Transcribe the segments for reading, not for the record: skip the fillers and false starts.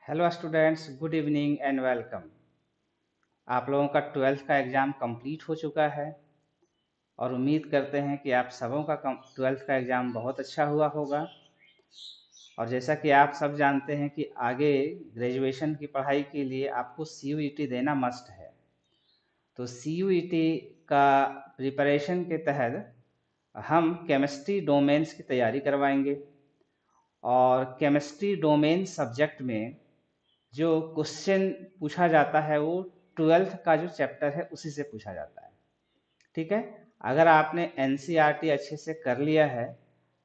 Hello students, good evening and welcome. आप लोगों का 12th का एग्ज़ाम कंप्लीट हो चुका है और उम्मीद करते हैं कि आप सबों का 12th का एग्ज़ाम बहुत अच्छा हुआ होगा। और जैसा कि आप सब जानते हैं कि आगे ग्रेजुएशन की पढ़ाई के लिए आपको CUET देना मस्ट है। तो CUET का प्रिपरेशन के तहत हम केमिस्ट्री डोमेन्स की तैयारी करवाएंगे और केमिस्ट्री डोमेन सब्जेक्ट में जो क्वेश्चन पूछा जाता है वो 12th का जो चैप्टर है उसी से पूछा जाता है। ठीक है, अगर आपने NCERT अच्छे से कर लिया है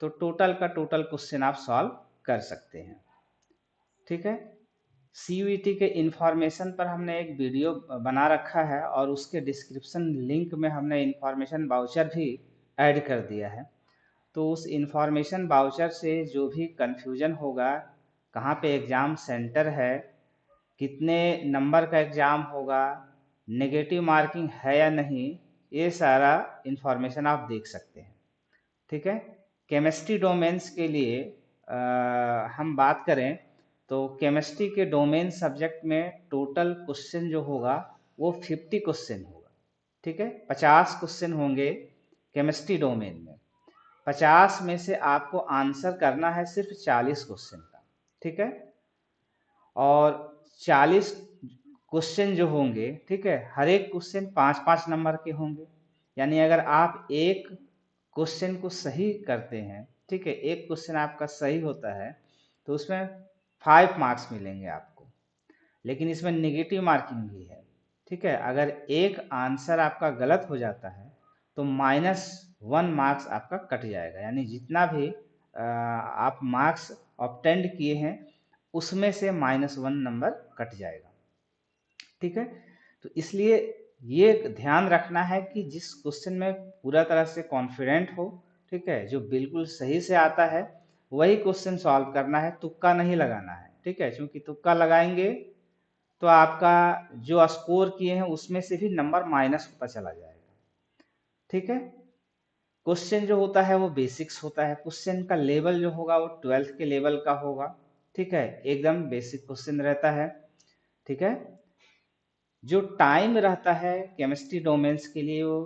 तो टोटल का टोटल क्वेश्चन आप सॉल्व कर सकते हैं। ठीक है, CUET के इंफॉर्मेशन पर हमने एक वीडियो बना रखा है और उसके डिस्क्रिप्शन लिंक में हमने इंफॉर्मेशन वाउचर भी ऐड कर दिया है। तो उस इंफॉर्मेशन वाउचर से जो भी कन्फ्यूजन होगा, कहाँ पे एग्ज़ाम सेंटर है, कितने नंबर का एग्ज़ाम होगा, नेगेटिव मार्किंग है या नहीं, ये सारा इन्फॉर्मेशन आप देख सकते हैं। ठीक है, केमिस्ट्री डोमेन्स के लिए हम बात करें तो केमिस्ट्री के डोमेन सब्जेक्ट में टोटल क्वेश्चन जो होगा वो 50 क्वेश्चन होगा। ठीक है, 50 क्वेश्चन होंगे केमिस्ट्री डोमेन में। 50 में से आपको आंसर करना है सिर्फ 40 क्वेश्चन का। ठीक है, और 40 क्वेश्चन जो होंगे, ठीक है, हर एक क्वेश्चन 5-5 नंबर के होंगे। यानी अगर आप एक क्वेश्चन को सही करते हैं, ठीक है, एक क्वेश्चन आपका सही होता है तो उसमें 5 मार्क्स मिलेंगे आपको। लेकिन इसमें नेगेटिव मार्किंग भी है। ठीक है, अगर एक आंसर आपका गलत हो जाता है तो -1 मार्क्स आपका कट जाएगा। यानी जितना भी आप मार्क्स ऑब्टेंड किए हैं उसमें से -1 नंबर कट जाएगा। ठीक है, तो इसलिए ये ध्यान रखना है कि जिस क्वेश्चन में पूरा तरह से कॉन्फिडेंट हो, ठीक है, जो बिल्कुल सही से आता है वही क्वेश्चन सॉल्व करना है, तुक्का नहीं लगाना है। ठीक है, क्योंकि तुक्का लगाएंगे तो आपका जो स्कोर किए हैं उसमें से भी नंबर माइनस होता चला जाएगा। ठीक है, क्वेश्चन जो होता है वो बेसिक्स होता है, क्वेश्चन का लेवल जो होगा वो 12th के लेवल का होगा। ठीक है, एकदम बेसिक क्वेश्चन रहता है। ठीक है, जो टाइम रहता है केमिस्ट्री डोमेन्स के लिए वो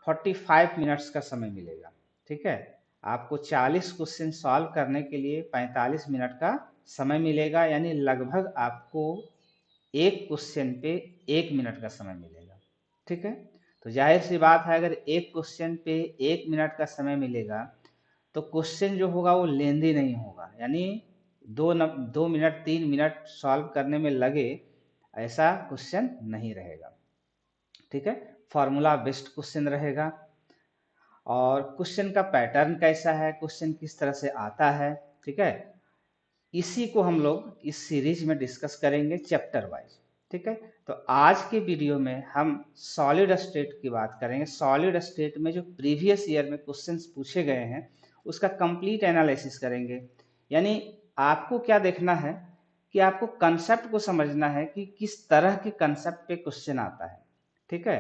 45 मिनट्स का समय मिलेगा। ठीक है, आपको 40 क्वेश्चन सॉल्व करने के लिए 45 मिनट का समय मिलेगा। यानी लगभग आपको एक क्वेश्चन पे 1 मिनट का समय मिलेगा। ठीक है, तो जाहिर सी बात है अगर एक क्वेश्चन पे 1 मिनट का समय मिलेगा तो क्वेश्चन जो होगा वो लेंदी नहीं होगा। यानी 2 मिनट 3 मिनट सॉल्व करने में लगे ऐसा क्वेश्चन नहीं रहेगा। ठीक है, फॉर्मूला बेस्ड क्वेश्चन रहेगा। और क्वेश्चन का पैटर्न कैसा है, क्वेश्चन किस तरह से आता है, ठीक है, इसी को हम लोग इस सीरीज में डिस्कस करेंगे चैप्टर वाइज। ठीक है, तो आज के वीडियो में हम सॉलिड स्टेट की बात करेंगे। सॉलिड स्टेट में जो प्रीवियस ईयर में क्वेश्चंस पूछे गए हैं उसका कंप्लीट एनालिसिस करेंगे। यानी आपको क्या देखना है कि आपको कंसेप्ट को समझना है कि किस तरह के कंसेप्ट पे क्वेश्चन आता है। ठीक है,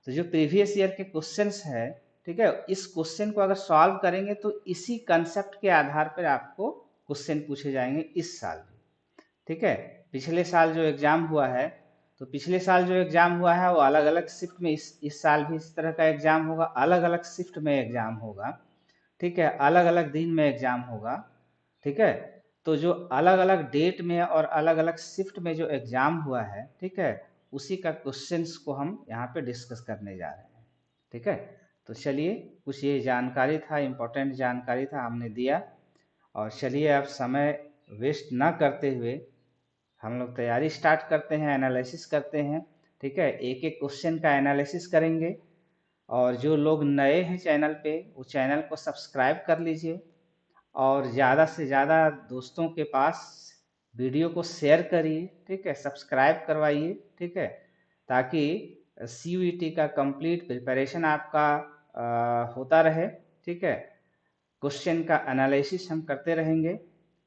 तो जो प्रीवियस ईयर के क्वेश्चंस है, ठीक है, इस क्वेश्चन को अगर सॉल्व करेंगे तो इसी कंसेप्ट के आधार पर आपको क्वेश्चन पूछे जाएंगे इस साल भी। ठीक है, पिछले साल जो एग्जाम हुआ है तो पिछले साल जो एग्जाम हुआ है वो अलग अलग शिफ्ट में, इस साल भी इस तरह का एग्जाम होगा, अलग अलग शिफ्ट में एग्जाम होगा। ठीक है, अलग अलग दिन में एग्जाम होगा। ठीक है, तो जो अलग अलग डेट में और अलग अलग शिफ्ट में जो एग्जाम हुआ है, ठीक है, उसी का क्वेश्चंस को हम यहाँ पे डिस्कस करने जा रहे हैं। ठीक है, तो चलिए, कुछ ये जानकारी था, इम्पोर्टेंट जानकारी था, हमने दिया। और चलिए अब समय वेस्ट ना करते हुए हम लोग तैयारी स्टार्ट करते हैं, एनालिसिस करते हैं। ठीक है, एक एक क्वेश्चन का एनालिसिस करेंगे। और जो लोग नए हैं चैनल पे वो चैनल को सब्सक्राइब कर लीजिए और ज़्यादा से ज़्यादा दोस्तों के पास वीडियो को शेयर करिए। ठीक है, सब्सक्राइब करवाइए। ठीक है, ताकि CUET का कंप्लीट प्रिपरेशन आपका होता रहे। ठीक है, क्वेश्चन का एनालिसिस हम करते रहेंगे।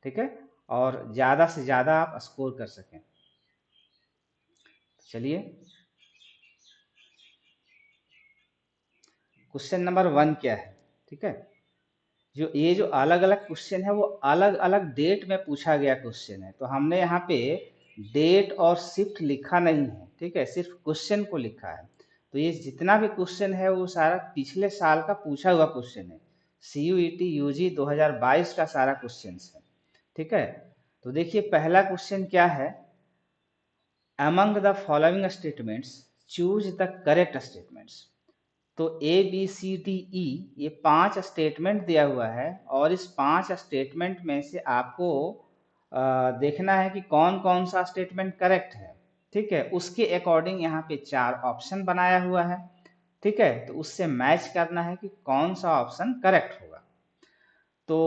ठीक है, और ज़्यादा से ज़्यादा आप स्कोर कर सकें। चलिए, क्वेश्चन नंबर 1 क्या है। ठीक है, जो अलग अलग क्वेश्चन है वो अलग अलग डेट में पूछा गया क्वेश्चन है। तो हमने यहाँ पे डेट और शिफ्ट लिखा नहीं है, ठीक है, सिर्फ क्वेश्चन को लिखा है। तो ये जितना भी क्वेश्चन है वो सारा पिछले साल का पूछा हुआ क्वेश्चन है, CUET UG 2022 का सारा क्वेश्चन है, ठीक है। तो देखिए पहला क्वेश्चन क्या है, among the following statements choose the correct statements. तो ABCDE ये 5 स्टेटमेंट दिया हुआ है और इस 5 स्टेटमेंट में से आपको देखना है कि कौन कौन सा स्टेटमेंट करेक्ट है, ठीक है। उसके अकॉर्डिंग यहाँ पे 4 ऑप्शन बनाया हुआ है, ठीक है। तो उससे मैच करना है कि कौन सा ऑप्शन करेक्ट होगा। तो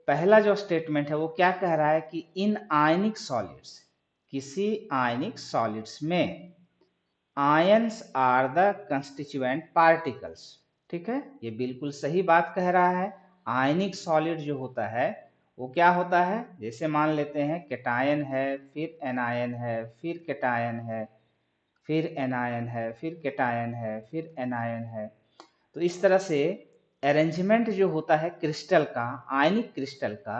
पहला जो स्टेटमेंट है वो क्या कह रहा है कि इन आयनिक सॉलिड्स, किसी आयनिक सॉलिड्स में ions are the constituent particles, ठीक है, ये बिल्कुल सही बात कह रहा है। आयनिक सॉलिड जो होता है वो क्या होता है, जैसे मान लेते हैं कैटायन है, फिर एनायन है, फिर कैटायन है, फिर एनायन है, फिर कैटायन है, फिर एनायन है। तो इस तरह से अरेंजमेंट जो होता है क्रिस्टल का, आयनिक क्रिस्टल का,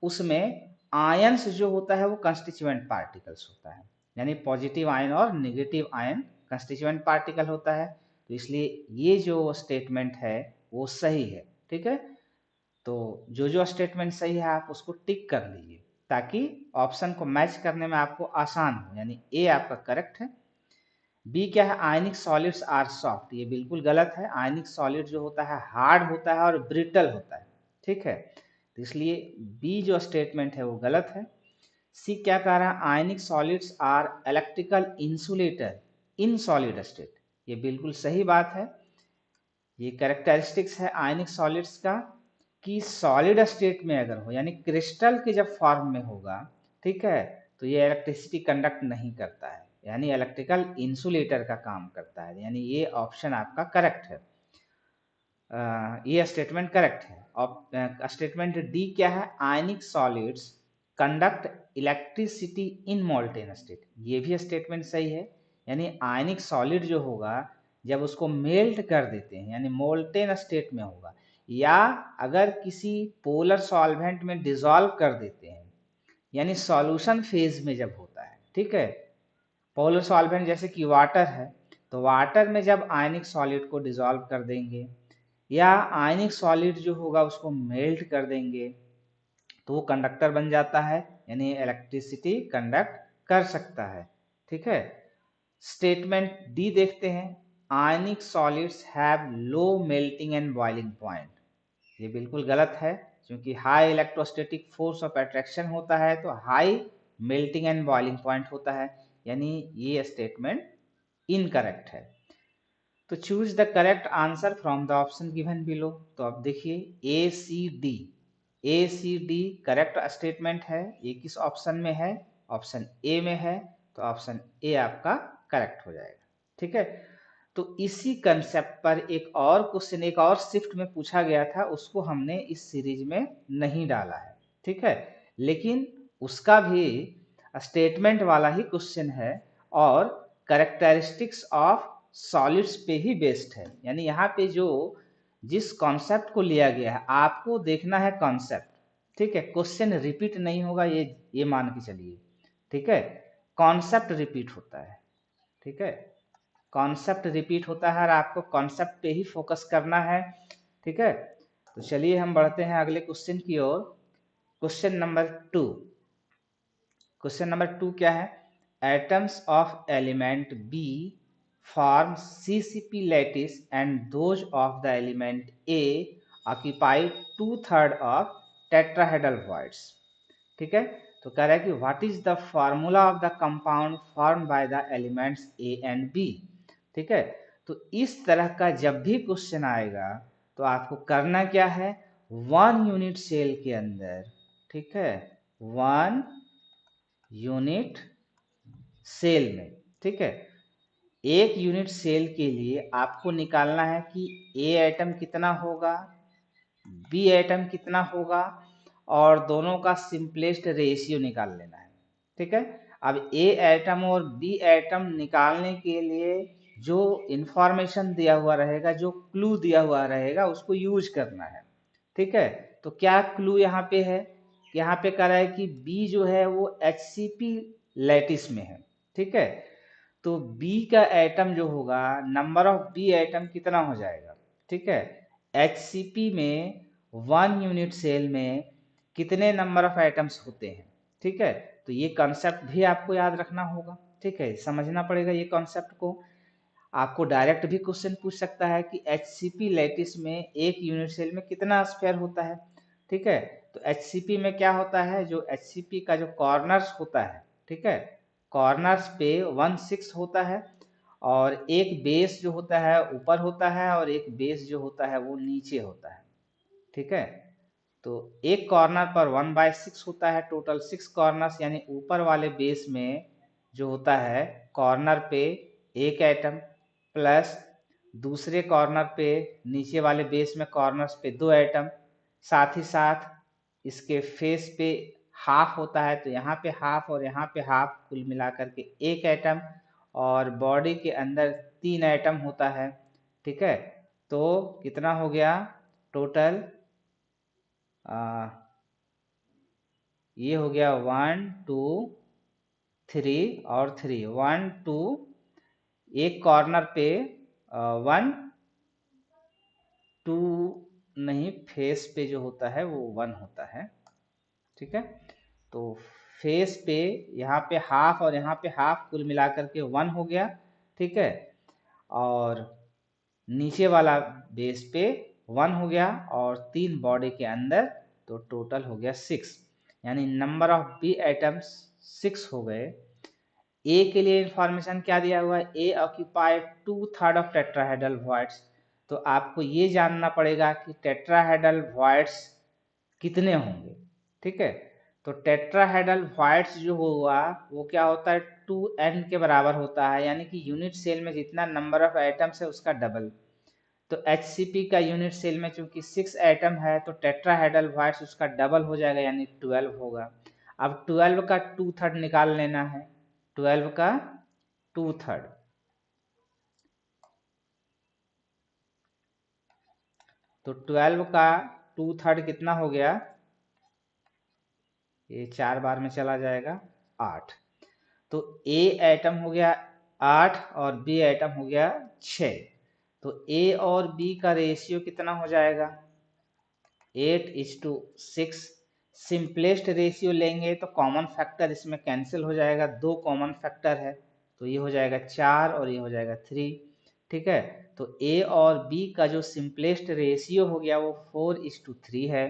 उसमें आयंस जो होता है वो कंस्टिट्यूएंट पार्टिकल्स होता है, यानी पॉजिटिव आयन और नेगेटिव आयन कंस्टिट्यूएंट पार्टिकल होता है। तो इसलिए ये जो स्टेटमेंट है वो सही है, ठीक है। तो जो स्टेटमेंट सही है आप उसको टिक कर लीजिए ताकि ऑप्शन को मैच करने में आपको आसान हो, यानी ए आपका करेक्ट है। बी क्या है, आयनिक सॉलिड्स आर सॉफ्ट, ये बिल्कुल गलत है। आयनिक सॉलिड जो होता है हार्ड होता है और ब्रिटल होता है, ठीक है। तो इसलिए बी जो स्टेटमेंट है वो गलत है। सी क्या कह रहा है, ionic solids are electrical insulator in solid state, ये बिल्कुल सही बात है। ये कैरेक्टरिस्टिक्स है आयनिक सॉलिड्स का कि सॉलिड स्टेट में अगर हो, यानी क्रिस्टल के जब फॉर्म में होगा, ठीक है, तो ये इलेक्ट्रिसिटी कंडक्ट नहीं करता है, यानी इलेक्ट्रिकल इंसुलेटर का काम करता है, यानी ये ऑप्शन आपका करेक्ट है। ये स्टेटमेंट करेक्ट है। और स्टेटमेंट डी क्या है, ionic solids conduct electricity in molten state, ये भी स्टेटमेंट सही है। यानी आयनिक सॉलिड जो होगा जब उसको मेल्ट कर देते हैं, यानी मोल्टेन स्टेट में होगा, या अगर किसी पोलर सॉल्वेंट में डिसॉल्व कर देते हैं, यानी सॉल्यूशन फेज में जब होता है, ठीक है। पोलर सॉल्वेंट जैसे कि वाटर है, तो वाटर में जब आयनिक सॉलिड को डिसॉल्व कर देंगे या आयनिक सॉलिड जो होगा उसको मेल्ट कर देंगे तो वो कंडक्टर बन जाता है, यानी इलेक्ट्रिसिटी कंडक्ट कर सकता है, ठीक है। स्टेटमेंट डी देखते हैं, आयनिक solids have low melting and boiling point, ये बिल्कुल गलत है, क्योंकि high electrostatic force of attraction होता है तो high melting and boiling point होता है, यानी ये स्टेटमेंट इनकरेक्ट है। तो choose the correct answer from the option given below. तो अब देखिए ए सी डी करेक्ट स्टेटमेंट है, ये किस ऑप्शन में है, ऑप्शन ए में है, तो ऑप्शन ए आपका करेक्ट हो जाएगा, ठीक है। तो इसी कंसेप्ट पर एक और क्वेश्चन एक और शिफ्ट में पूछा गया था, उसको हमने इस सीरीज में नहीं डाला है, ठीक है, लेकिन उसका भी स्टेटमेंट वाला ही क्वेश्चन है और कैरेक्टरिस्टिक्स ऑफ सॉलिड्स पे ही बेस्ड है, यानी यहाँ पे जो जिस कॉन्सेप्ट को लिया गया है आपको देखना है कॉन्सेप्ट, ठीक है। क्वेश्चन रिपीट नहीं होगा, ये मान के चलिए, ठीक है। कॉन्सेप्ट रिपीट होता है, ठीक है, कॉन्सेप्ट रिपीट होता है और आपको कॉन्सेप्ट पे ही फोकस करना है, ठीक है। तो चलिए हम बढ़ते हैं अगले क्वेश्चन की ओर। क्वेश्चन नंबर 2, क्वेश्चन नंबर 2 क्या है, atoms of element B form CCP lattice and those of the element A occupy 2/3 of tetrahedral voids, ठीक है। तो कह रहा है कि what is the formula of the compound form by the elements A and B, ठीक है। तो इस तरह का जब भी क्वेश्चन आएगा तो आपको करना क्या है, 1 यूनिट सेल के अंदर, ठीक है, 1 यूनिट सेल में, ठीक है, 1 यूनिट सेल के लिए आपको निकालना है कि ए एटम कितना होगा, बी एटम कितना होगा, और दोनों का सिंपलेस्ट रेशियो निकाल लेना है, ठीक है। अब ए एटम और बी एटम निकालने के लिए जो इंफॉर्मेशन दिया हुआ रहेगा, जो क्लू दिया हुआ रहेगा उसको यूज करना है, ठीक है। तो क्या क्लू यहाँ पे है, यहाँ पे कह रहा है कि बी जो है वो HCP लैटिस में है, ठीक है। तो बी का एटम जो होगा, नंबर ऑफ बी एटम कितना हो जाएगा, ठीक है। एचसीपी में 1 यूनिट सेल में कितने नंबर ऑफ एटम्स होते हैं, ठीक है। तो ये कॉन्सेप्ट भी आपको याद रखना होगा, ठीक है, समझना पड़ेगा ये कॉन्सेप्ट को। आपको डायरेक्ट भी क्वेश्चन पूछ सकता है कि एचसीपी लैटिस में एक यूनिट सेल में कितना स्फीयर होता है, ठीक है। तो एचसीपी में क्या होता है, जो एचसीपी का जो कॉर्नर्स होता है, ठीक है, कॉर्नर्स पे 1/6 होता है, और एक बेस जो होता है ऊपर होता है, और एक बेस जो होता है वो नीचे होता है, ठीक है। तो एक कॉर्नर पर 1/6 होता है, टोटल 6 कॉर्नर्स, यानी ऊपर वाले बेस में जो होता है कॉर्नर पे एक एटम, प्लस दूसरे कॉर्नर पे नीचे वाले बेस में कॉर्नर्स पे 2 एटम, साथ ही साथ इसके फेस पे हाफ होता है, तो यहाँ पे हाफ और यहाँ पे हाफ, कुल मिलाकर के एक एटम, और बॉडी के अंदर 3 एटम होता है, ठीक है। तो कितना हो गया टोटल, ये हो गया 1 2 3 और 3, 1 2, एक कॉर्नर पे 1 2 नहीं, फेस पे जो होता है वो 1 होता है, ठीक है। तो फेस पे यहाँ पे हाफ और यहाँ पे हाफ, कुल मिलाकर के 1 हो गया, ठीक है। और नीचे वाला बेस पे 1 हो गया, और 3 बॉडी के अंदर, तो टोटल हो गया 6, यानी नंबर ऑफ बी एटम्स 6 हो गए। ए के लिए इंफॉर्मेशन क्या दिया हुआ है, ए ऑक्यूपाइड 2/3 ऑफ टेट्राहेड्रल वॉइड्स। तो आपको ये जानना पड़ेगा कि टेट्राहेड्रल वॉइड्स कितने होंगे, ठीक है। तो टेट्राहेड्रल वॉइड्स जो हुआ वो क्या होता है, 2n के बराबर होता है, यानी कि यूनिट सेल में जितना नंबर ऑफ एटम्स है उसका डबल। तो HCP का यूनिट सेल में चूंकि 6 एटम है, तो टेट्राहेड्रल वॉइड्स उसका डबल हो जाएगा, यानी 12 होगा। अब 12 का 2/3 निकाल लेना है, 12 का 2/3, तो 12 का 2/3 कितना हो गया, ये 4 बार में चला जाएगा 8। तो ए एटम हो गया 8 और बी एटम हो गया 6। तो ए और बी का रेशियो कितना हो जाएगा, 8:6। सिंपलेस्ट रेशियो लेंगे तो कॉमन फैक्टर इसमें कैंसिल हो जाएगा, 2 कॉमन फैक्टर है, तो ये हो जाएगा 4 और ये हो जाएगा 3, ठीक है। तो ए और बी का जो सिंपलेस्ट रेशियो हो गया वो 4:3 है,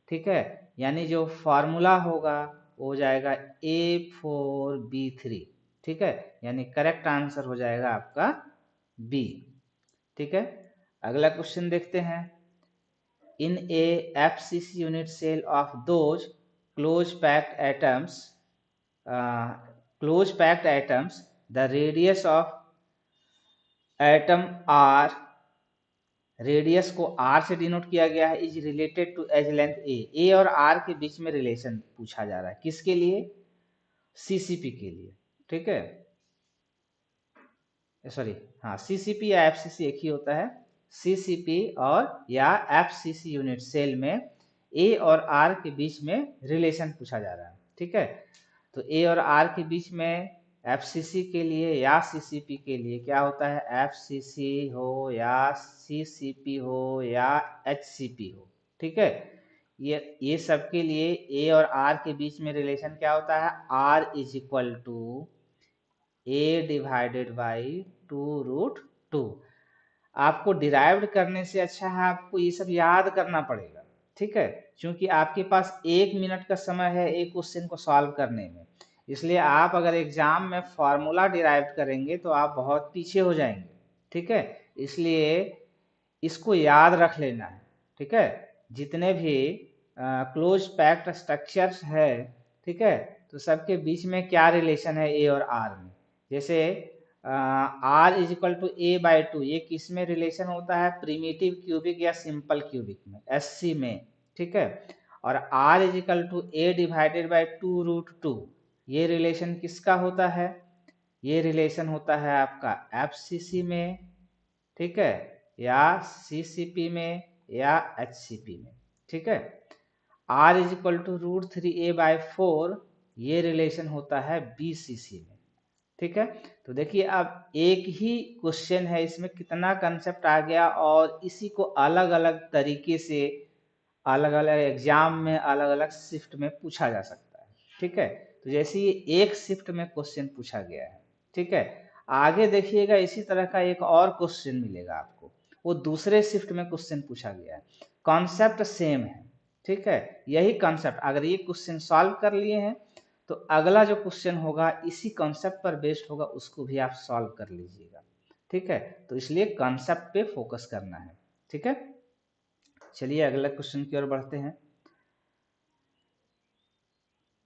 ठीक है। यानी जो फार्मूला होगा वो हो जाएगा A4B3, ठीक है, यानी करेक्ट आंसर हो जाएगा आपका बी, ठीक है। अगला क्वेश्चन देखते हैं। In a FCC unit cell of those close packed atoms, uh, the radius of atom R, radius को R से डिनोट किया गया है, is related to edge length a और R के बीच में रिलेशन पूछा जा रहा है, किसके लिए, CCP के लिए, ठीक है, सॉरी, हाँ, CCP या FCC एक ही होता है, CCP और या FCC यूनिट सेल में A और R के बीच में रिलेशन पूछा जा रहा है, ठीक है। तो A और R के बीच में FCC के लिए या CCP के लिए क्या होता है, FCC हो या CCP हो या HCP हो, ठीक है। ये सब के लिए A और R के बीच में रिलेशन क्या होता है, R = A/2√2। आपको डिराइव्ड करने से अच्छा है आपको ये सब याद करना पड़ेगा, ठीक है, क्योंकि आपके पास 1 मिनट का समय है एक क्वेश्चन को सॉल्व करने में। इसलिए आप अगर एग्जाम में फॉर्मूला डिराइव करेंगे तो आप बहुत पीछे हो जाएंगे, ठीक है। इसलिए इसको याद रख लेना है, ठीक है। जितने भी क्लोज पैक्ड स्ट्रक्चर्स है, ठीक है, तो सबके बीच में क्या रिलेशन है ए और आर में। जैसे R = A/2, ये किस में रिलेशन होता है, प्रिमिटिव क्यूबिक या सिंपल क्यूबिक में, SC में, ठीक है। और R = A/2√2, ये रिलेशन किसका होता है, ये रिलेशन होता है आपका FCC में, ठीक है, या CCP में या HCP में, ठीक है। R = √3A/4, ये रिलेशन होता है BCC में। ठीक है, तो देखिए अब एक ही क्वेश्चन है, इसमें कितना कंसेप्ट आ गया और इसी को अलग अलग तरीके से अलग अलग एग्जाम में अलग अलग शिफ्ट में पूछा जा सकता है। ठीक है, तो जैसे ये एक शिफ्ट में क्वेश्चन पूछा गया है, ठीक है, आगे देखिएगा इसी तरह का एक और क्वेश्चन मिलेगा आपको, वो दूसरे शिफ्ट में क्वेश्चन पूछा गया है, कॉन्सेप्ट सेम है। ठीक है, यही कॉन्सेप्ट अगर ये क्वेश्चन सॉल्व कर लिए हैं तो अगला जो क्वेश्चन होगा इसी कॉन्सेप्ट पर बेस्ड होगा, उसको भी आप सॉल्व कर लीजिएगा। ठीक है, तो इसलिए कॉन्सेप्ट पे फोकस करना है। ठीक है, चलिए अगला क्वेश्चन की ओर बढ़ते हैं।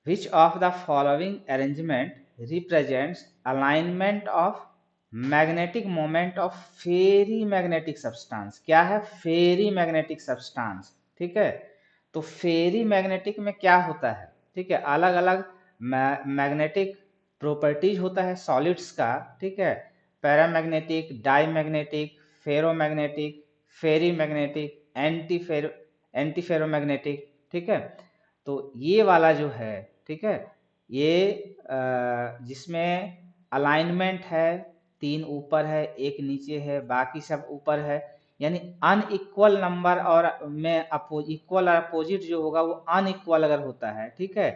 Which of the following arrangement represents alignment of magnetic moment of ferrimagnetic substance? क्या है ferrimagnetic substance? ठीक है, तो ferrimagnetic में क्या होता है? ठीक है, अलग अलग मैग्नेटिक प्रॉपर्टीज होता है सॉलिड्स का। ठीक है, paramagnetic, diamagnetic, ferromagnetic, ferrimagnetic, anti ferromagnetic. ठीक है, तो ये वाला जो है, ठीक है, ये जिसमें अलाइनमेंट है, 3 ऊपर है 1 नीचे है बाकी सब ऊपर है, यानी अनइक्वल नंबर और में इक्वल और अपोजिट जो होगा वो अनइक्वल अगर होता है, ठीक है,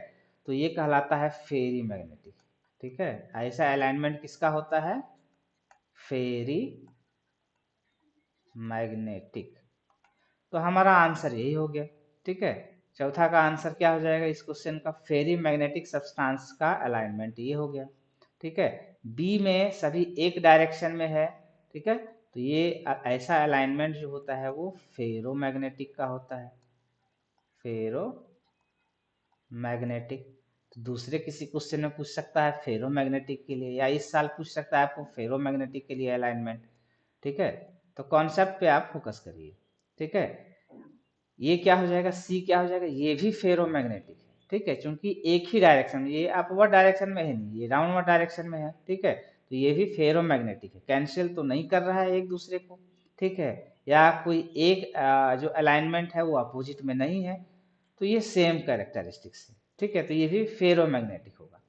तो ये कहलाता है फेरी मैग्नेटिक। ठीक है, ऐसा अलाइनमेंट किसका होता है? फेरी मैग्नेटिक। तो हमारा आंसर यही हो गया। ठीक है, चौथा का आंसर क्या हो जाएगा इस क्वेश्चन का? फेरी मैग्नेटिक सब्सटेंस का अलाइनमेंट ये हो गया। ठीक है, बी में सभी एक डायरेक्शन में है। ठीक है, तो ये ऐसा अलाइनमेंट जो होता है वो फेरो मैग्नेटिक का होता है, फेरो मैग्नेटिक। तो दूसरे किसी क्वेश्चन में पूछ सकता है फेरो मैग्नेटिक के लिए, या इस साल पूछ सकता है आपको फेरो मैग्नेटिक के लिए अलाइनमेंट। ठीक है, तो कॉन्सेप्ट पे आप फोकस करिए। ठीक है, ये क्या हो जाएगा? सी क्या हो जाएगा? ये भी फेरोमैग्नेटिक है। ठीक है, क्योंकि एक ही डायरेक्शन में, ये अपवर्ड डायरेक्शन में है नहीं, ये डाउनवर्ड डायरेक्शन में है। ठीक है, तो ये भी फेरोमैग्नेटिक है, कैंसिल तो नहीं कर रहा है एक दूसरे को। ठीक है, या कोई एक जो अलाइनमेंट है वो अपोजिट में नहीं है, तो ये सेम कैरेक्टरिस्टिक्स है। ठीक है, तो ये भी फेरोमैग्नेटिक होगा।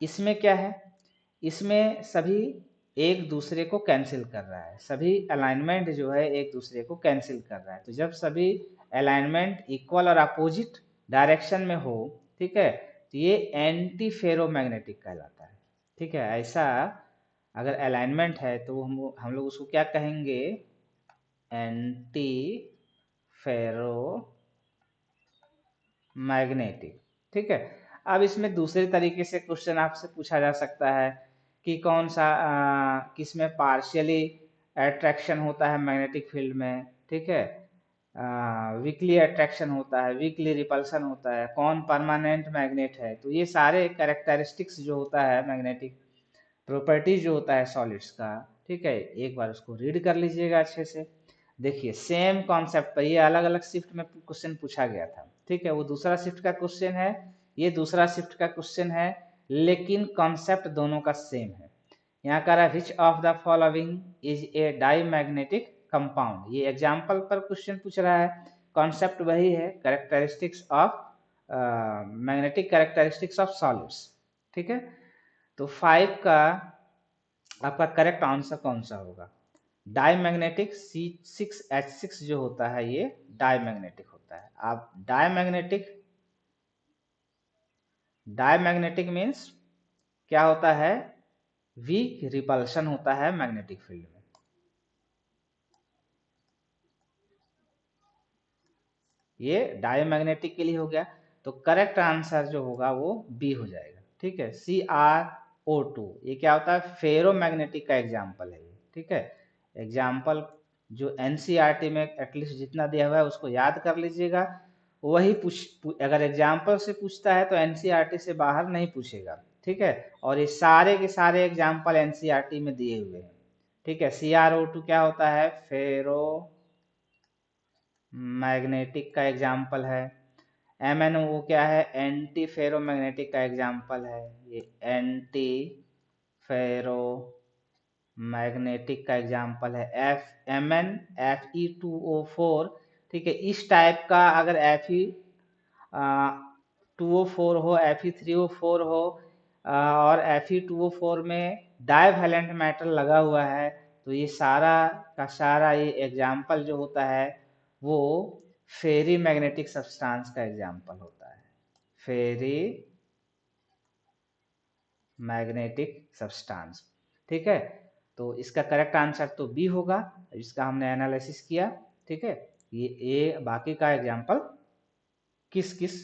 इसमें क्या है? इसमें सभी एक दूसरे को कैंसिल कर रहा है, सभी अलाइनमेंट जो है एक दूसरे को कैंसिल कर रहा है। तो जब सभी अलाइनमेंट इक्वल और अपोजिट डायरेक्शन में हो, ठीक है, तो ये एंटी फेरोमैग्नेटिक कहलाता है। ठीक है, ऐसा अगर अलाइनमेंट है तो हम लोग उसको क्या कहेंगे? Anti ferro magnetic. ठीक है, अब इसमें दूसरे तरीके से क्वेश्चन आपसे पूछा जा सकता है कि कौन सा किस में पार्शियली अट्रैक्शन होता है मैग्नेटिक फील्ड में। ठीक है, वीकली अट्रैक्शन होता है, वीकली रिपल्सन होता है, कौन परमानेंट मैग्नेट है। तो ये सारे कैरेक्टरिस्टिक्स जो होता है मैग्नेटिक प्रॉपर्टीज जो होता है सॉलिड्स का, ठीक है, एक बार उसको रीड कर लीजिएगा अच्छे से। देखिए सेम कॉन्सेप्ट पर ये अलग अलग शिफ्ट में क्वेश्चन पूछा गया था। ठीक है, वो दूसरा शिफ्ट का क्वेश्चन है, ये दूसरा शिफ्ट का क्वेश्चन है, लेकिन कॉन्सेप्ट दोनों का सेम है। यहाँ कह रहा है विच of the following is a diamagnetic compound. ये एग्जाम्पल पर क्वेश्चन पूछ रहा है, कॉन्सेप्ट वही है, characteristics of magnetic characteristics of solids. ठीक है, तो 5 का आपका करेक्ट आंसर कौन सा होगा? डाईमैग्नेटिक C6H6 जो होता है ये डाईमैग्नेटिक होता है। आप डाईमैग्नेटिक मीन्स क्या होता है? वीक रिपल्शन होता है मैग्नेटिक फील्ड में। ये डाईमैग्नेटिक के लिए हो गया, तो करेक्ट आंसर जो होगा वो बी हो जाएगा। ठीक है, CrO2 ये क्या होता है? फेरोमैग्नेटिक का एग्जाम्पल है ये। ठीक है, एग्जाम्पल जो NCERT में एटलीस्ट जितना दिया हुआ है उसको याद कर लीजिएगा, वही अगर एग्जाम्पल से पूछता है तो NCERT से बाहर नहीं पूछेगा। ठीक है, और ये सारे के सारे एग्जाम्पल NCERT में दिए हुए हैं। ठीक है, CrO2 क्या होता है? फेरो मैग्नेटिक का एग्जाम्पल है। MnO क्या है? एंटी फेरोमैग्नेटिक का एग्जाम्पल है। ये एंटी फेरो मैग्नेटिक का एग्जाम्पल है। Mn Fe2O4। ठीक है, इस टाइप का अगर Fe 2O4 हो, Fe3O4 हो, और Fe2O4 में डाइवैलेंट मेटल लगा हुआ है, तो ये सारा का सारा ये एग्जाम्पल जो होता है वो फेरी मैग्नेटिक सब्सटेंस का एग्जाम्पल होता है। फेरी मैग्नेटिक सब्सटेंस, ठीक है। तो इसका करेक्ट आंसर तो बी होगा, इसका हमने एनालिसिस किया, ठीक है। ये बाकी का एग्जाम्पल किस किस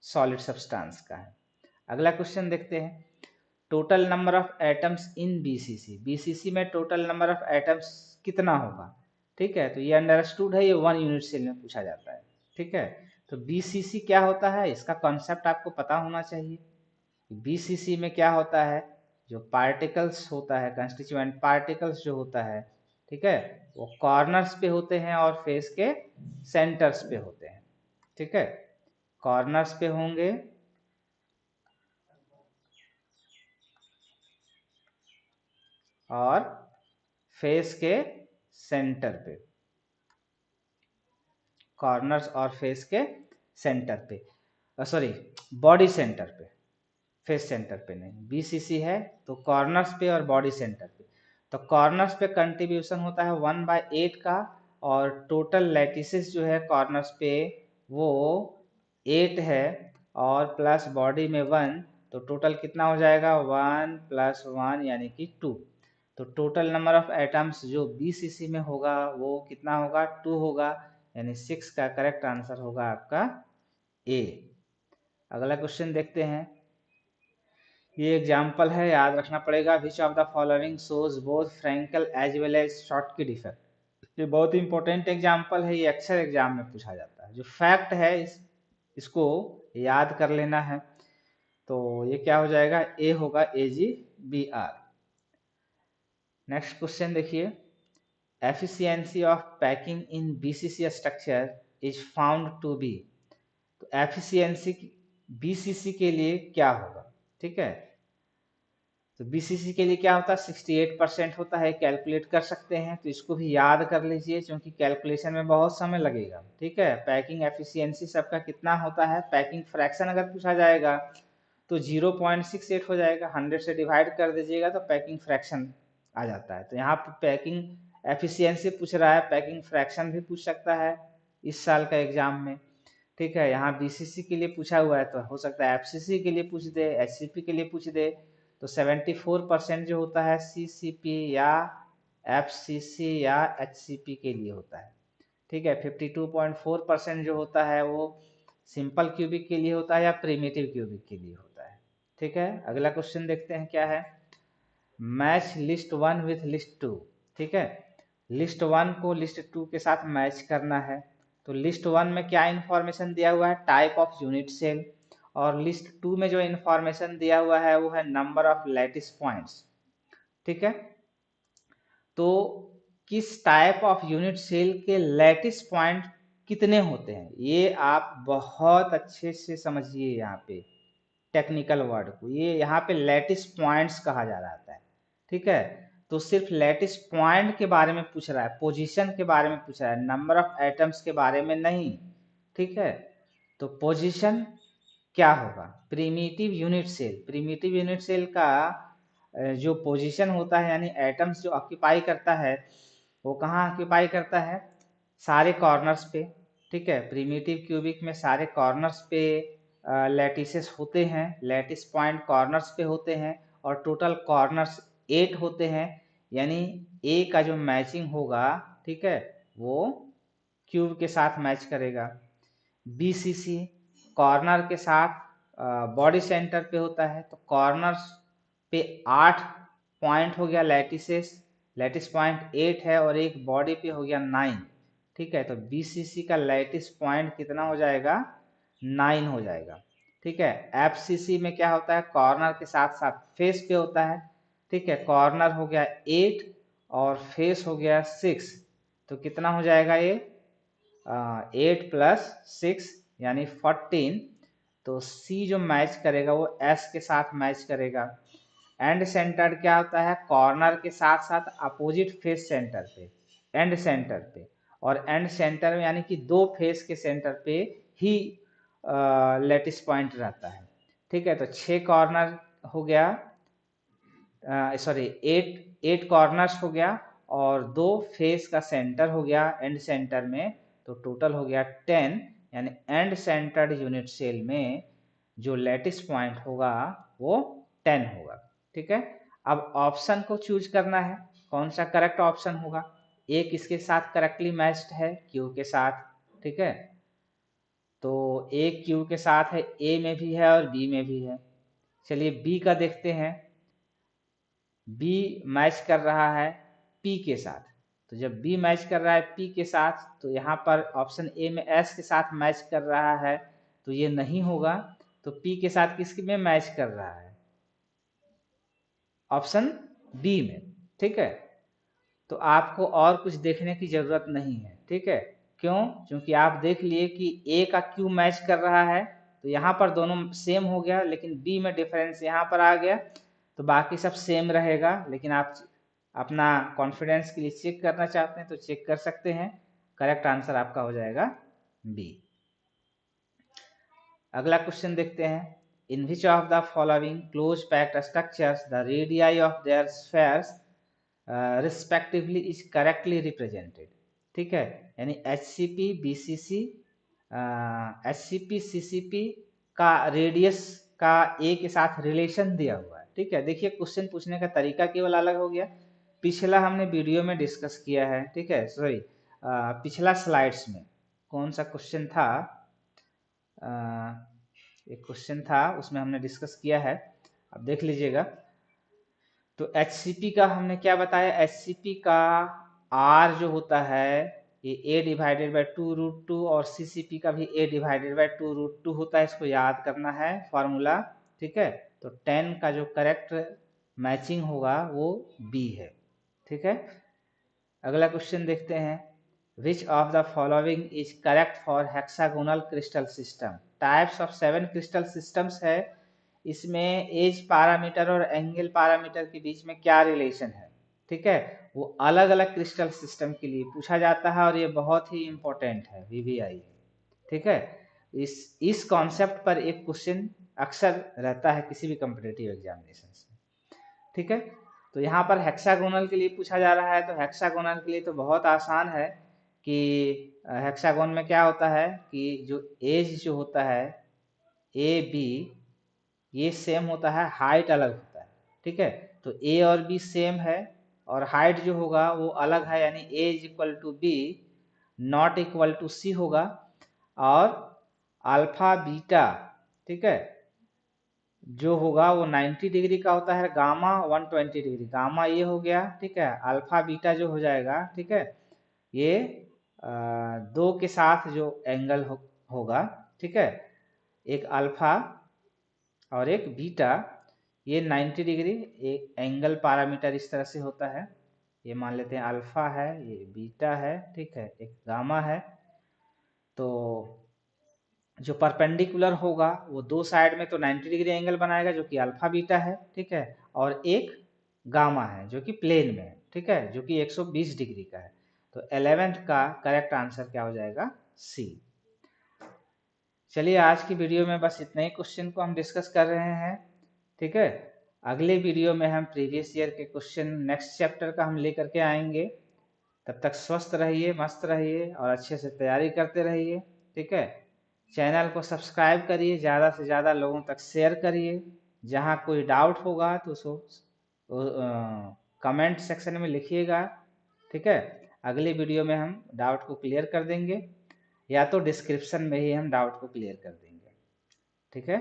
सॉलिड सब्सटेंस का है। अगला क्वेश्चन देखते हैं, total number of atoms in BCC. BCC में टोटल नंबर ऑफ एटम्स कितना होगा, ठीक है। तो ये अंडरस्टूड है, ये 1 यूनिट सेल में पूछा जाता है, ठीक है। तो बीसीसी क्या होता है, इसका कॉन्सेप्ट आपको पता होना चाहिए। बीसीसी में क्या होता है, जो पार्टिकल्स होता है, कंस्टिट्यूएंट पार्टिकल्स जो होता है, ठीक है, वो कॉर्नर्स पे होते हैं और फेस के सेंटर्स पे होते हैं, ठीक है। कॉर्नर्स पे होंगे और फेस के सेंटर पे, कॉर्नर्स और फेस के सेंटर पे, सॉरी बॉडी सेंटर पे, फेस सेंटर पे नहीं, बीसीसी है तो कॉर्नर्स पे और बॉडी सेंटर पे। तो कॉर्नर्स पे कंट्रीब्यूशन होता है 1/8 का, और टोटल लैटिसेस जो है कॉर्नर्स पे वो 8 है, और प्लस बॉडी में 1, तो टोटल कितना हो जाएगा 1 + 1 यानी कि 2। तो टोटल नंबर ऑफ एटम्स जो बीसीसी में होगा वो कितना होगा, 2 होगा, यानी 6 का करेक्ट आंसर होगा आपका ए। अगला क्वेश्चन देखते हैं, ये एग्जाम्पल है, याद रखना पड़ेगा। Which of the following shows both Frenkel as well as Schottky effect. ये बहुत इंपॉर्टेंट एग्जाम्पल है, ये अक्सर एग्जाम में पूछा जाता है। जो फैक्ट है इसको याद कर लेना है। तो ये क्या हो जाएगा, ए होगा, AgBr। नेक्स्ट क्वेश्चन देखिए, efficiency of packing in BCC structure is found to be. तो एफिशिएंसी बीसीसी के लिए क्या होगा, ठीक है। तो बीसीसी के लिए क्या होता है, 68% होता है, कैलकुलेट कर सकते हैं। तो इसको भी याद कर लीजिए क्योंकि कैलकुलेशन में बहुत समय लगेगा, ठीक है। पैकिंग एफिशिएंसी सबका कितना होता है, पैकिंग फ्रैक्शन अगर पूछा जाएगा तो 0.68 हो जाएगा, 100 से डिवाइड कर दीजिएगा तो पैकिंग फ्रैक्शन आ जाता है। तो यहाँ पर पैकिंग एफिशिएंसी पूछ रहा है, पैकिंग फ्रैक्शन भी पूछ सकता है इस साल का एग्जाम में, ठीक है। यहाँ बीसीसी के लिए पूछा हुआ है तो हो सकता है एफसीसी के लिए पूछ दे, एचसीपी के लिए पूछ दे। तो 74% जो होता है सीसीपी या एफसीसी या एचसीपी के लिए होता है, ठीक है। 52.4% जो होता है वो सिंपल क्यूबिक के लिए होता है या प्रिमिटिव क्यूबिक के लिए होता है, ठीक है। अगला क्वेश्चन देखते हैं क्या है, मैच लिस्ट 1 विथ लिस्ट 2, ठीक है। लिस्ट 1 को लिस्ट 2 के साथ मैच करना है। तो लिस्ट 1 में क्या इंफॉर्मेशन दिया हुआ है, टाइप ऑफ यूनिट सेल, और लिस्ट 2 में जो इंफॉर्मेशन दिया हुआ है वो है नंबर ऑफ लैटिस पॉइंट्स, ठीक है। तो किस टाइप ऑफ यूनिट सेल के लैटिस पॉइंट कितने होते हैं, ये आप बहुत अच्छे से समझिए। यहाँ पे टेक्निकल वर्ड को, ये यहाँ पे लैटिस पॉइंट्स कहा जा रहा है, ठीक है। तो सिर्फ लैटिस पॉइंट के बारे में पूछ रहा है, पोजीशन के बारे में पूछ रहा है, नंबर ऑफ एटम्स के बारे में नहीं, ठीक है। तो पोजीशन क्या होगा, primitive unit cell, primitive unit cell का जो पोजीशन होता है यानी एटम्स जो ऑक्यूपाई करता है वो कहाँ ऑक्यूपाई करता है, सारे कॉर्नर्स पे, ठीक है। प्रिमिटिव क्यूबिक में सारे कॉर्नर्स पे लैटिसेस होते हैं, लैटिस पॉइंट कॉर्नर्स पे होते हैं, और टोटल कॉर्नर्स 8 होते हैं, यानी ए का जो मैचिंग होगा, ठीक है, वो क्यूब के साथ मैच करेगा। बीसीसी कॉर्नर के साथ बॉडी सेंटर पे होता है, तो कॉर्नर्स पे 8 पॉइंट हो गया लैटिसेस, लैटिस पॉइंट 8 है, और एक बॉडी पे हो गया 9, ठीक है। तो बीसीसी का लैटिस पॉइंट कितना हो जाएगा, 9 हो जाएगा, ठीक है। एफसीसी में क्या होता है, कॉर्नर के साथ साथ फेस पे होता है, ठीक है। कॉर्नर हो गया 8 और फेस हो गया 6, तो कितना हो जाएगा ये 8 + 6 यानी 14। तो सी जो मैच करेगा वो एस के साथ मैच करेगा। एंड सेंटर क्या होता है, कॉर्नर के साथ साथ अपोजिट फेस सेंटर पे, एंड सेंटर पे, और एंड सेंटर में यानी कि दो फेस के सेंटर पे ही लेटिस पॉइंट रहता है। ठीक है, तो 6 कॉर्नर हो गया, सॉरी 8 कॉर्नर्स हो गया और 2 फेस का सेंटर हो गया एंड सेंटर में, तो टोटल हो गया 10। यानी एंड सेंटर्ड यूनिट सेल में जो लेटिस पॉइंट होगा वो 10 होगा। ठीक है, अब ऑप्शन को चूज करना है, कौन सा करेक्ट ऑप्शन होगा। ए किसके साथ करेक्टली मैच्ड है, क्यू के साथ। ठीक है, तो ए क्यू के साथ है, ए में भी है और बी में भी है। चलिए बी का देखते हैं, बी मैच कर रहा है पी के साथ। तो जब बी मैच कर रहा है पी के साथ, तो यहाँ पर ऑप्शन ए में एस के साथ मैच कर रहा है, तो ये नहीं होगा। तो पी के साथ किसके में मैच कर रहा है, ऑप्शन बी में। ठीक है, तो आपको और कुछ देखने की जरूरत नहीं है। ठीक है, क्यों, क्योंकि आप देख लिए कि ए का क्यू मैच कर रहा है, तो यहाँ पर दोनों सेम हो गया, लेकिन बी में डिफरेंस यहाँ पर आ गया, तो बाकी सब सेम रहेगा। लेकिन आप अपना कॉन्फिडेंस के लिए चेक करना चाहते हैं तो चेक कर सकते हैं, करेक्ट आंसर आपका हो जाएगा बी। अगला क्वेश्चन देखते हैं, in which of the following close packed structures the radii of their spheres respectively is correctly represented. ठीक है, यानी HCP BCC HCP CCP का रेडियस का ए के साथ रिलेशन दिया हुआ है। ठीक है, देखिए क्वेश्चन पूछने का तरीका केवल अलग हो गया, पिछला हमने वीडियो में डिस्कस किया है। ठीक है, सॉरी पिछला स्लाइड्स में कौन सा क्वेश्चन था, एक क्वेश्चन था उसमें हमने डिस्कस किया है, अब देख लीजिएगा। तो HCP का हमने क्या बताया, HCP का R जो होता है ये A डिवाइडेड बाई 2√2 और CCP का भी A डिवाइडेड बाई 2√2 होता है, इसको याद करना है फॉर्मूला। ठीक है, तो 10 का जो करेक्ट मैचिंग होगा वो B है। ठीक है, अगला क्वेश्चन देखते हैं, विच of the following is correct for hexagonal crystal system. Types of 7 crystal systems है, इसमें एज पैरामीटर और एंगल पैरामीटर के बीच में क्या रिलेशन है। ठीक है, वो अलग अलग क्रिस्टल सिस्टम के लिए पूछा जाता है और ये बहुत ही इंपॉर्टेंट है, VVI। ठीक है, इस कॉन्सेप्ट पर एक क्वेश्चन अक्सर रहता है किसी भी कॉम्पिटिटिव एग्जामिनेशन में। ठीक है, तो यहाँ पर हेक्सागोनल के लिए पूछा जा रहा है, तो हेक्सागोनल के लिए तो बहुत आसान है कि हेक्सागोन में क्या होता है कि जो एज जो होता है AB ये सेम होता है, हाइट अलग होता है। ठीक है, तो A और B सेम है और हाइट जो होगा वो अलग है, यानी A is equal to B not equal to C होगा। और अल्फा बीटा, ठीक है, जो होगा वो 90 डिग्री का होता है, गामा 120 डिग्री, गामा ये हो गया। ठीक है, अल्फा बीटा जो हो जाएगा, ठीक है, ये 2 के साथ जो एंगल होगा। ठीक है, एक अल्फा और एक बीटा, ये 90 डिग्री एक एंगल पैरामीटर इस तरह से होता है। ये मान लेते हैं अल्फा है, ये बीटा है, ठीक है, एक गामा है। तो जो परपेंडिकुलर होगा वो 2 साइड में तो 90 डिग्री एंगल बनाएगा, जो कि अल्फा बीटा है। ठीक है, और एक गामा है जो कि प्लेन में है। ठीक है, जो कि 120 डिग्री का है। तो 11th का करेक्ट आंसर क्या हो जाएगा, सी। चलिए आज की वीडियो में बस इतने ही क्वेश्चन को हम डिस्कस कर रहे हैं। ठीक है, अगले वीडियो में हम प्रीवियस ईयर के क्वेश्चन नेक्स्ट चैप्टर का हम लेकर के आएंगे। तब तक स्वस्थ रहिए, मस्त रहिए और अच्छे से तैयारी करते रहिए। ठीक है, चैनल को सब्सक्राइब करिए, ज़्यादा से ज़्यादा लोगों तक शेयर करिए। जहाँ कोई डाउट होगा तो उसको कमेंट सेक्शन में लिखिएगा। ठीक है, अगली वीडियो में हम डाउट को क्लियर कर देंगे, या तो डिस्क्रिप्शन में ही हम डाउट को क्लियर कर देंगे। ठीक है।